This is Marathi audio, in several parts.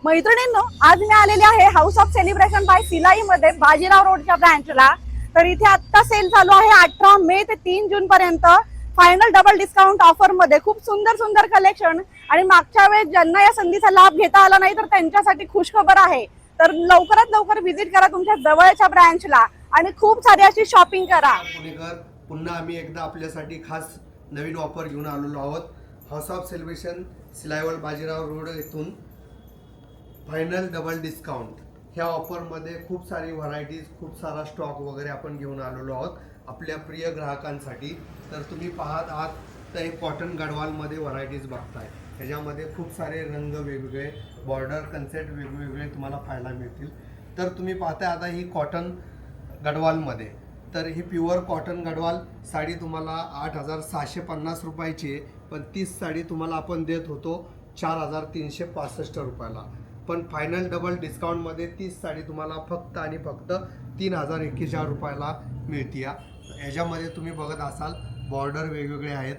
मैत्रिणींनो, आज मी आलेले आहे हाऊस ऑफ सेलिब्रेशन बाय सिलाई मध्ये बाजीराव रोडच्या ब्रँचला। तर इथे आता सेल चालू आहे 18 मे ते 3 जून पर्यंत। फायनल डबल डिस्काउंट ऑफर मध्ये खूप सुंदर सुंदर कलेक्शन आणि मागच्या वेळेस ज्यांना या संधीचा लाभ घेता आला नाही तर त्यांच्यासाठी खुशखबर आहे। तर लवकरात लवकर व्हिजिट करा तुमच्या जवळच्या ब्रँचला आणि खूप सारी अशी शॉपिंग करा। पुणेकर पुन्हा आम्ही एकदा आपल्यासाठी खास नवीन ऑफर घेऊन आलेलो आहोत। हाऊस ऑफ सेलिब्रेशन सिलाईवल बाजीराव रोड येथून फायनल डबल डिस्काउंट ह्या ऑफरमध्ये खूप सारी व्हरायटीज, खूप सारा स्टॉक वगैरे आपण घेऊन आलेलो आहोत आपल्या प्रिय ग्राहकांसाठी। तर तुम्ही पाहत आहात तर हे कॉटन गडवालमध्ये व्हरायटीज बघताय। ह्याच्यामध्ये खूप सारे रंग वेगवेगळे, बॉर्डर कन्सेप्ट वेगवेगळे तुम्हाला पाहायला मिळतील। तर तुम्ही पाहताय आता ही कॉटन गडवालमध्ये, तर ही प्युअर कॉटन गडवाल साडी तुम्हाला 8,650 रुपयाची आहे, पण तीच साडी तुम्हाला आपण देत होतो 4,365 रुपयाला। पण फायनल डबल डिस्काउंटमध्ये तीच साडी तुम्हाला फक्त आणि फक्त 3,041 रुपयाला मिळते। याच्यामध्ये तुम्ही बघत असाल बॉर्डर वेगवेगळे आहेत,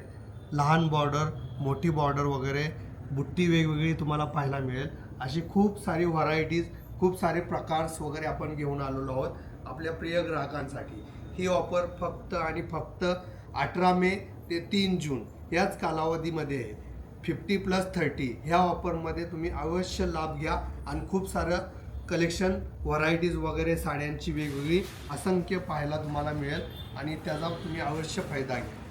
लहान बॉर्डर, मोठी बॉर्डर वगैरे, बुट्टी वेगवेगळी तुम्हाला पाहायला मिळेल। अशी खूप सारी व्हरायटीज, खूप सारे प्रकार्स वगैरे आपण घेऊन आलेलो आहोत आपल्या प्रिय ग्राहकांसाठी। ही ऑफर फक्त आणि फक्त 18 मे ते 3 जून याच कालावधीमध्ये आहे। 50+30 ह्या ऑफरमध्ये तुम्ही अवश्य लाभ घ्या आणि खूप सारं कलेक्शन, व्हरायटीज वगैरे साड्यांची वेगवेगळी असंख्य पाहायला तुम्हाला मिळेल आणि त्याचा तुम्ही अवश्य फायदा घ्या।